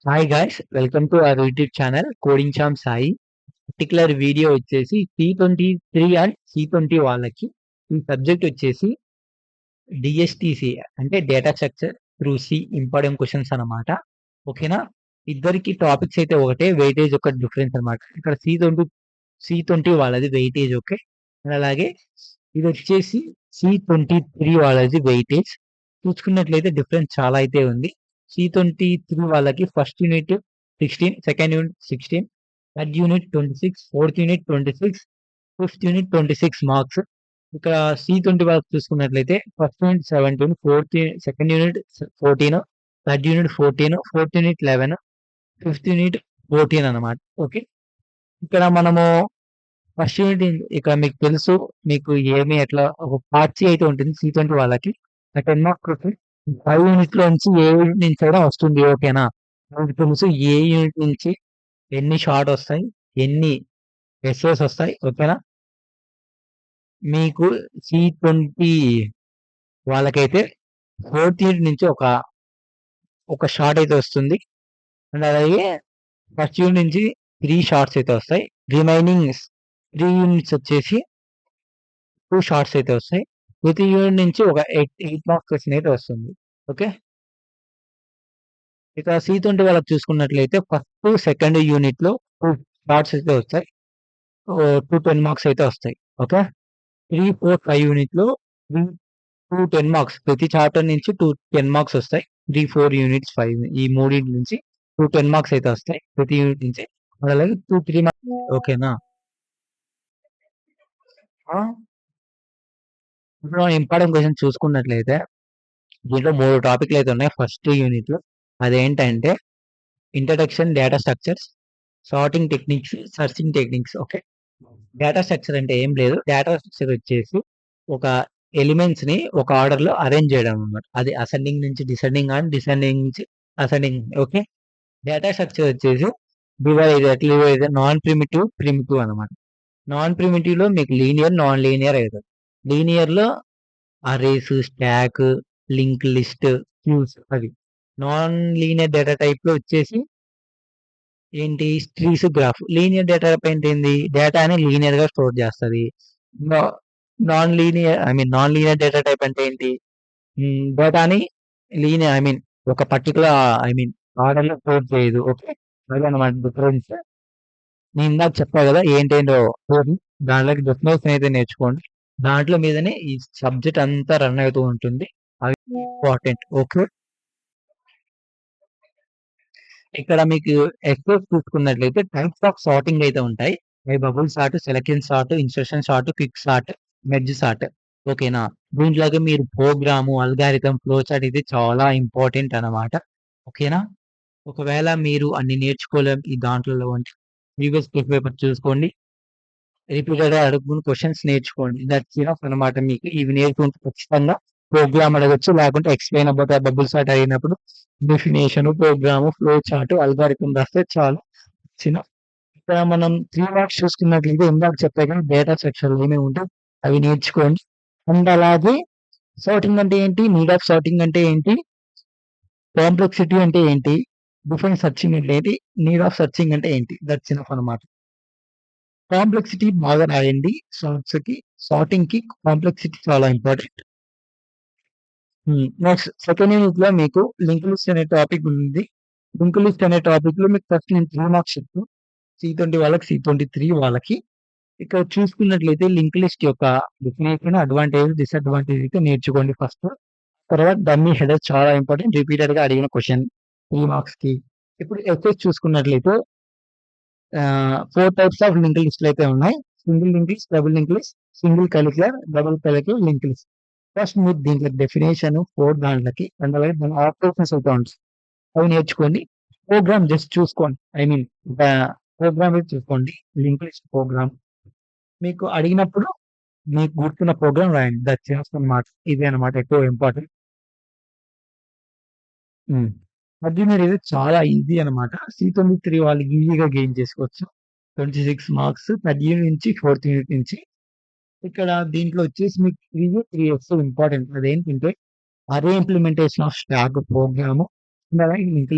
Hi guys! Welcome to our YouTube channel coding charm Sai. Particular video వచ్చేసి టీ23 and T20 వాళ్ళకి ఈ subject వచ్చేసి DSTC అంటే data structure through C important questions అన్నమాట. ఓకేనా? ఇద్దరికి టాపిక్స్ అయితే ఒకటే, వెయిటేజ్ ఒక డిఫరెన్స్ అన్నమాట. ఇక్కడ సి20 వాళ్ళది వెయిటేజ్ ఓకే. అండ్ అలాగే ఇదొచ్చేసి సి23 వాళ్ళది వెయిటేజ్. చూసుకున్నట్లయితే డిఫరెన్స్ చాలా అయితే ఉంది. సి23 వాళ్ళకి first unit 16, second unit 16, third unit 26, fourth unit 26, fifth unit 26 marks. ఇక్కడ సి20 వాళ్ళకి చూసుకున్నట్లయితే first unit 17, second unit 14, third unit 14, fourth unit 11, fifth unit 14 అన్నమాట. ఓకే. ఇక్కడ మనము ఫస్ట్ యూనిట్ ఇక్కడ మీకు తెలుసు. మీకు ఏమి ఎట్లా ఒక పార్ట్ సి అయితే ఉంటుంది సి20 వాళ్ళకి. ఆ 10 మార్క్స్ క్వెషన్ 5 యూనిట్‌లో నుంచి ఏ యూనిట్ నుంచి అయినా వస్తుంది. ఓకేనా? మీకు తెలుసు ఏ యూనిట్ నుంచి ఎన్ని షార్ట్ వస్తాయి, ఎన్ని ఎస్ఏస్ వస్తాయి. ఓకేనా? మీకు సి20 వాళ్ళకైతే ఫోర్త్ యూనిట్ నుంచి ఒక షార్ట్ అయితే వస్తుంది. అండ్ అలాగే ఫస్ట్ యూనిట్ నుంచి 3 షార్ట్స్ అయితే వస్తాయి. రిమైనింగ్ 3 యూనిట్స్ వచ్చేసి 2 షార్ట్స్ అయితే వస్తాయి. ప్రతి యూనిట్ నుంచి ఒక 8 మార్క్స్ క్వెషన్ అయితే వస్తుంది. ఓకే. ఇక సి20 వాళ్ళకి చూసుకున్నట్లయితే ఫస్ట్, సెకండ్ యూనిట్‌లో 2 షార్ట్స్ అయితే వస్తాయి. 2 10 మార్క్స్ అయితే వస్తాయి. ఓకే. 3, 4, 5 యూనిట్‌లో 3, 2 10 మార్క్స్ ప్రతి చాప్టర్ నుంచి 2 10 మార్క్స్ వస్తాయి. 3, 4 యూనిట్స్ 5 ఈ మూడిటి నుంచి 2 10 మార్క్స్ అయితే వస్తాయి ప్రతి యూనిట్ నుంచి. అలాగే 2, 3 మార్క్స్. ఓకేనా? ఆ! ఇప్పుడు ఇంపార్టెంట్ క్వెషన్ చూసుకున్నట్లయితే దీంట్లో 3 టాపిక్‌లు అయితే ఉన్నాయి ఫస్ట్ యూనిట్‌లో. అదేంటంటే introduction, data structures, sorting techniques, searching techniques. Okay. Data structure అంటే ఏం లేదు. డేటా స్ట్రక్చర్ వచ్చేసి ఒక ఎలిమెంట్స్‌ని ఒక ఆర్డర్‌లో అరేంజ్ చేయడం అన్నమాట. అది అసెండింగ్ నుంచి డిసెండింగ్ అండ్ డిసెండింగ్ నుంచి అసెండింగ్. ఓకే. డేటా స్ట్రక్చర్ వచ్చేసి ఎట్లా డివైడ్ నాన్ ప్రిమిటివ్, ప్రిమిటివ్ అన్నమాట. నాన్ ప్రిమిటివ్‌లో మీకు లీనియర్, నాన్ లీనియర్ అయితది. లీనియర్‌లో arrays, stack, link list, queues అవి. నాన్ లీనియర్ డేటా టైప్‌లో వచ్చేసి ఏంటి trees, graph. Linear data type అంటే ఏంది? డేటాని లీనియర్‌గా స్టోర్ చేస్తది. నా నాన్ లీనియర్ డేటా టైప్ అంటే ఏంటి? డేటాని ఒక పర్టిక్యులర్ ఆర్డర్‌లో స్టోర్ చేయదు. ఓకే. అదన్నమాట డిఫరెన్స్. నేను ఇందాక చెప్పా గదా! ఏంటేంటో కోడ్‌లు. దాంట్లోకి డెఫినేషన్ అయితే నేర్చుకోండి. దాంట్లో మీదనే ఈ సబ్జెక్ట్ అంతా రన్ అవుతూ ఉంటుంది. అవి ఇంపార్టెంట్. ఓకే. ఇక్కడ మీకు ఎక్స్‌ప్రెస్ చూసుకున్నట్లయితే టైప్స్ ఆఫ్ సార్టింగ్ అయితే ఉంటాయి. Bubble sort, selection sort, insertion sort, quick sort, merge sort. ఓకేనా? దీంట్లోకి మీరు ప్రోగ్రాము, అల్గారిథమ్, ఫ్లో చార్ట్ ఇది చాలా ఇంపార్టెంట్ అన్నమాట. ఓకేనా? ఒకవేళ మీరు అన్ని నేర్చుకోలేం ఈ దాంట్లలో అంటే ప్రీవియస్ క్వెషన్ పేపర్ చూసుకోండి. రిపీటెడ్‌గా అడుగుతున్న క్వెషన్స్ నేర్చుకోండి. దట్స్ ఇనఫ్ అన్నమాట మీకు. ఇవి నేర్చుకుంటే ఖచ్చితంగా ప్రోగ్రామ్ అడగొచ్చు. లేకుంటే ఎక్స్‌ప్లెయిన్ అబౌట్ బబుల్ చార్ట్ అడిగినప్పుడు definition, program, flow chart, algorithm రాస్తే చాలు. చిన్న ఇక్కడ మనం 3 మార్క్స్ చూసుకున్నట్లయితే ఇందాక చెప్పా కదా! డేటా స్ట్రక్చర్‌లు ఏమేమి ఉంటాయి అవి నేర్చుకోండి. అండ్ అలాగే సార్టింగ్ అంటే ఏంటి? నీడ్ ఆఫ్ సార్టింగ్ అంటే ఏంటి? కాంప్లెక్సిటీ అంటే ఏంటి? డిఫైన్ సెర్చింగ్ అంటే ఏంటి? నీడ్ ఆఫ్ సెర్చింగ్ అంటే ఏంటి? దట్స్ ఇనఫ్ అన్నమాట. కాంప్లెక్సిటీ బాగా రాయండి. సార్టింగ్‌కి కాంప్లెక్సిటీ చాలా ఇంపార్టెంట్. నెక్స్ట్ సెకండ్ యూనిట్‌లో మీకు లింక్ లిస్ట్ అనే టాపిక్ ఉంది. లింక్ లిస్ట్ అనే టాపిక్‌లో మీకు ఫస్ట్ నేను 3 మార్క్స్ చెప్తా. సి20 వాళ్ళకి, సి23 వాళ్ళకి. ఇక్కడ చూసుకున్నట్లయితే లింక్ లిస్ట్ యొక్క డెఫినిషన్, అడ్వాంటేజ్, డిసడ్వాంటేజ్ అయితే నేర్చుకోండి ఫస్ట్. తర్వాత డమ్మీ హెడర్ చాలా ఇంపార్టెంట్. రిపీటెడ్‌గా అడిగిన క్వెషన్ 3 మార్క్స్‌కి. ఇప్పుడు ఎస్సేస్ చూసుకున్నట్లయితే 4 టైప్స్ ఆఫ్ లింక్ లిస్ట్‌లు అయితే ఉన్నాయి. Single link list, double link list, single circular, double circular link list. First మీరు దీంట్లో డెఫినిషన్ 4 దాంట్లకి అండ్ అలాగే దాని ఆపరేషన్స్ అయితే ఉంటాయి. అవి నేర్చుకోండి. ప్రోగ్రామ్ జస్ట్ చూసుకోండి. ఆహ్, ప్రోగ్రామ్ అయితే చూసుకోండి. Link list program. మీకు అడిగినప్పుడు మీకు గుర్తున్న ప్రోగ్రామ్ రాయండి. దట్స్ ఇనఫ్ అన్నమాట. ఇదే అన్నమాట ఎక్కువ ఇంపార్టెంట్. హ్మ్. అర్జునర్ ఇది చాలా ఈజీ అన్నమాట. సి23 వాళ్ళు ఈజీగా గెయిన్ చేసుకోవచ్చు. 26 మార్క్స్ థర్డ్ యూనిట్ నుంచి ఫోర్త్ యూనిట్ నుంచి. ఇక్కడ దీంట్లో వచ్చేసి మీకు 3 ఎక్స్ ఇంపార్టెంట్. అదేంటంటే array implementation of stack program, అలాగే link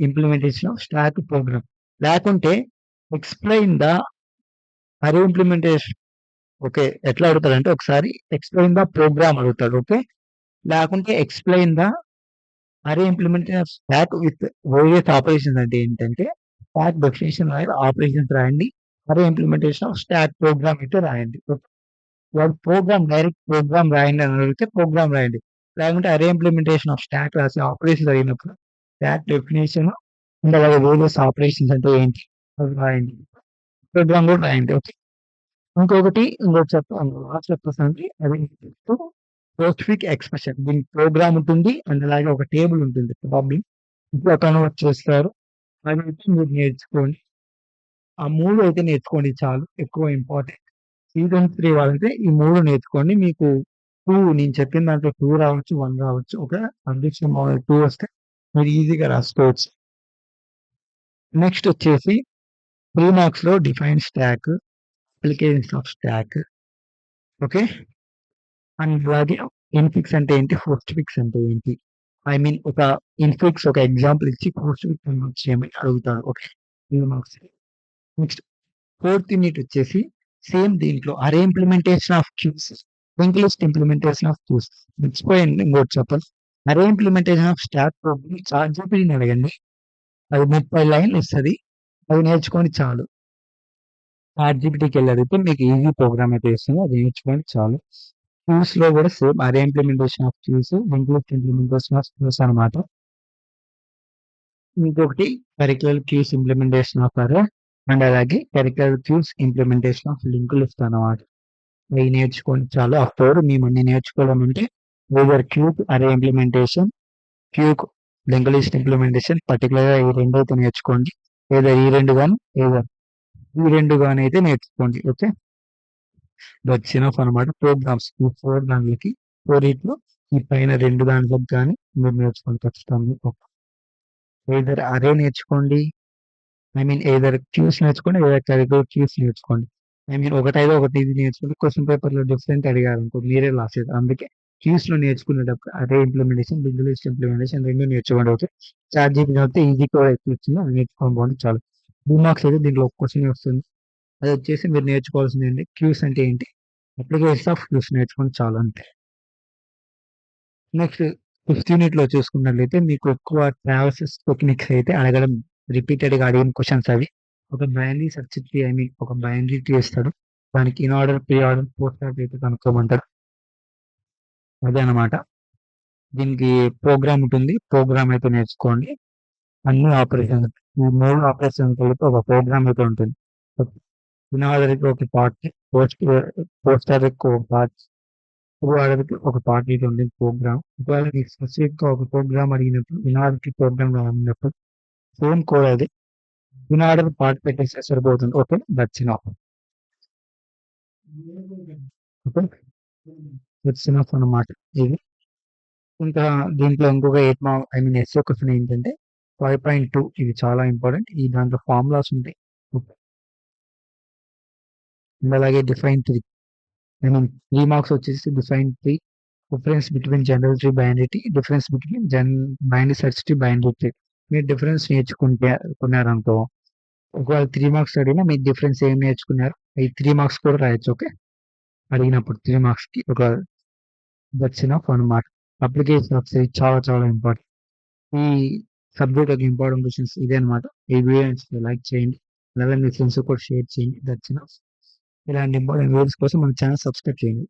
implementation of stack program. లేకుంటే explain the array implementation. Okay. ఎట్లా అడుగుతాడంటే ఒకసారి ఎక్స్‌ప్లెయిన్ ద ప్రోగ్రామ్ అడుగుతాడు. ఓకే. లేకుంటే explain the array implementation of stack with various operations అంటే ఏంటంటే స్టాక్ డెఫినిషన్ రాయాలి, ఆపరేషన్స్ రాయండి. అరే ఇంప్లిమెంటేషన్ ఆఫ్ స్టాక్ ప్రోగ్రామ్ అయితే రాయండి. ఓకే. వాడు డైరెక్ట్ ప్రోగ్రామ్ రాయండి అని అడిగితే ప్రోగ్రామ్ రాయండి. లేకుంటే అరే ఇంప్లిమెంటేషన్ ఆఫ్ స్టాక్ రాసి ఆపరేషన్స్ అడిగినప్పుడు స్టాక్ డెఫినిషన్ అండ్ అలాగే వేరియస్ ఆపరేషన్స్ అంటే ఏంటి అవి రాయండి. ప్రోగ్రామ్ కూడా రాయండి. ఓకే. ఇంకోటి చెప్తాను. లాస్ట్ చెప్పేసరికి అది పోస్ట్‌ఫిక్ ఎక్స్‌ప్రెషన్. దీనికి ప్రోగ్రామ్ ఉంటుంది. అండ్ అలాగే ఒక టేబుల్ ఉంటుంది. ప్రాబ్లమ్ ఇట్లా కన్వర్ట్ చేస్తారు. అదైతే మీరు నేర్చుకోండి. ఆ 3 అయితే నేర్చుకోండి చాలు. ఎక్కువ ఇంపార్టెంట్. సీజన్ 3 వాళ్ళైతే ఈ 3 నేర్చుకోండి. మీకు 2 నేను చెప్పిన దాంట్లో 2 రావచ్చు, 1 రావచ్చు. ఓకే. అదృష్టం బాగుండి 2 వస్తే మీరు ఈజీగా రాసుకోవచ్చు. నెక్స్ట్ వచ్చేసి 3 మార్క్స్‌లో define stack, applications of stack. Okay. And అలాగే ఇన్ఫిక్స్ అంటే ఏంటి? పోస్ట్‌ఫిక్స్ అంటే ఏంటి? ఐ మీన్ ఒక ఇన్ఫిక్స్ ఒక ఎగ్జాంపుల్ ఇచ్చి పోస్ట్‌ఫిక్స్ కన్వర్ట్ చేయమని అడుగుతాడు. Okay. 3 marks. Next fourth unit వచ్చేసి సేమ్ దీంట్లో array implementation of queues, link list implementation of queues. మర్చిపోయింది ఇంకోటి చెప్పాలి. Array implementation of stack program చాట్‌జీపీటీని అడగండి. అది 30 లైన్‌లు ఇస్తది. అది నేర్చుకోండి చాలు. చాట్‌జీపీటీకెళ్ళి అడిగితే మీకు ఈజీ ప్రోగ్రామ్ అయితే ఇస్తుంది. అది నేర్చుకోండి చాలు. క్యూస్‌లో కూడా same array implementation of queues, link list implementation of queues అనమాట. ఇంకొకటి circular queues implementation of array and అలాగే circular queues implementation of link list అనమాట. అవి నేర్చుకోండి చాలు. అఫ్టర్ మేము అన్ని నేర్చుకోవాలనుంటే ఎయిదర్ క్యూక్ అరే ఇంప్లిమెంటేషన్, క్యూక్ లింక్ లిస్ట్ ఇంప్లిమెంటేషన్ పర్టికులర్‌గా ఈ 2 అయితే నేర్చుకోండి. లేదా ఈ 2 గాని, లేదా ఈ 2 గాని అయితే నేర్చుకోండి. ఓకే. దట్స్ ఎనఫ్ అనమాట. ప్రోగ్రామ్స్ ఈ 4 దాంట్లకి 4 ఈ పైన 2 దాంట్లకి గాని మీరు నేర్చుకోండి ఖచ్చితంగా. ఓకే. ఎయిదర్ అరే నేర్చుకోండి. ఐ మీన్ ఎయిదర్ క్యూస్ నేర్చుకోండి. లేదా కరిక్యులర్ క్యూస్ నేర్చుకోండి. ఐ మీన్ ఒకటైతే ఒకటి ఇది నేర్చుకుంటే క్వెషన్ పేపర్‌లో డిఫరెంట్ అడిగారనుకో మీరే రాసేది. అందుకే క్యూస్‌లో నేర్చుకునేటప్పుడు అరే ఇంప్లిమెంటేషన్, లింక్ లిస్ట్ ఇంప్లిమెంటేషన్ 2 నేర్చుకోండి. ఓకే. చాట్‌జీపీటీ అయితే ఈజీ కూడా ఎక్కువ ఇచ్చింది. అది నేర్చుకొని పోండి చాలు. 2 మార్క్స్ అయితే దీంట్లో ఒక క్వెషనే వస్తుంది. అదొచ్చేసి మీరు నేర్చుకోవాల్సిందేంటి క్యూస్ అంటే ఏంటి? అప్లికేషన్స్ ఆఫ్ క్యూస్ నేర్చుకోండి చాలు అంతే. నెక్స్ట్ ఫిఫ్త్ యూనిట్‌లో చూసుకున్నట్లయితే మీకు ఎక్కువ ట్రావర్సెస్ టెక్నిక్స్ అయితే అడగడం రిపీటెడ్‌గా అడిగిన క్వెషన్స్ అవి. ఒక binary search tree I mean ఒక బైనరీ ట్రీ ఇస్తాడు. దానికి in order, pre order, post order అయితే కనుక్కోమంటాడు. అదే అన్నమాట. దీనికి ప్రోగ్రామ్ ఉంటుంది. ప్రోగ్రామ్ అయితే నేర్చుకోండి. అన్ని ఆపరేషన్స్ ఈ 3 ఆపరేషన్స్ కలిపి ఒక ప్రోగ్రామ్ అయితే ఉంటుంది. ఇన్ ఆర్డర్‌కి ఒక పార్ట్, పోస్ట్ పోస్ట్ ఆర్డర్‌కి ఒక పార్ట్, ప్రీ ఆర్డర్‌కి ఒక పార్ట్ అయితే ఉంటుంది ప్రోగ్రామ్. ఒకవేళ మీకు స్పెసిఫిక్‌గా ఒక ప్రోగ్రామ్ అడిగినప్పుడు ఇన్ ఆర్డర్‌కి ప్రోగ్రామ్ రావాలన్నప్పుడు సేమ్ కోడ్ అది. ఇన్ ఆర్డర్ పార్ట్ పెట్టేస్తే సరిపోతుంది. Okay. That's enough. Okay. That's enough అన్నమాట ఇది. ఇంకా దీంట్లో ఇంకొక 8 ఐ మీన్ ఎస్ఏ క్వెషన్ ఏంటంటే 5.2 ఇది చాలా ఇంపార్టెంట్. ఈ దాంట్లో ఫార్ములాస్ ఉంటాయి. ఓకే. అండ్ అలాగే డిఫైన్ 3 ఐ మీన్ 3 మార్క్స్ వచ్చేసి define 3 difference between general tree, binary tree, difference between binary search tree, binary tree. మీరు డిఫరెన్స్ నేర్చుకున్నారనుకో ఒకవేళ 3 మార్క్స్ అడిగినా మీరు డిఫరెన్స్ ఏం నేర్చుకున్నారు? ఈ 3 మార్క్స్ కూడా రాయొచ్చు. ఓకే. అడిగినప్పుడు 3 మార్క్స్‌కి ఒక దట్స్ ఎనఫ్ అన్నమాట. అప్లికేషన్ ఆఫ్ ఇది చాలా చాలా ఇంపార్టెంట్. ఈ సబ్జెక్ట్ యొక్క ఇంపార్టెంట్ క్వెషన్స్ ఇదే అన్నమాట. ఈ వీడియో నచ్చితే లైక్ చేయండి. అలాగే మీ ఫ్రెండ్స్‌కి కూడా షేర్ చేయండి. That's enough. ఇలాంటి ఇంపార్టెంట్ వీడియోస్ కోసం మన ఛానల్ సబ్స్క్రైబ్ చేయండి.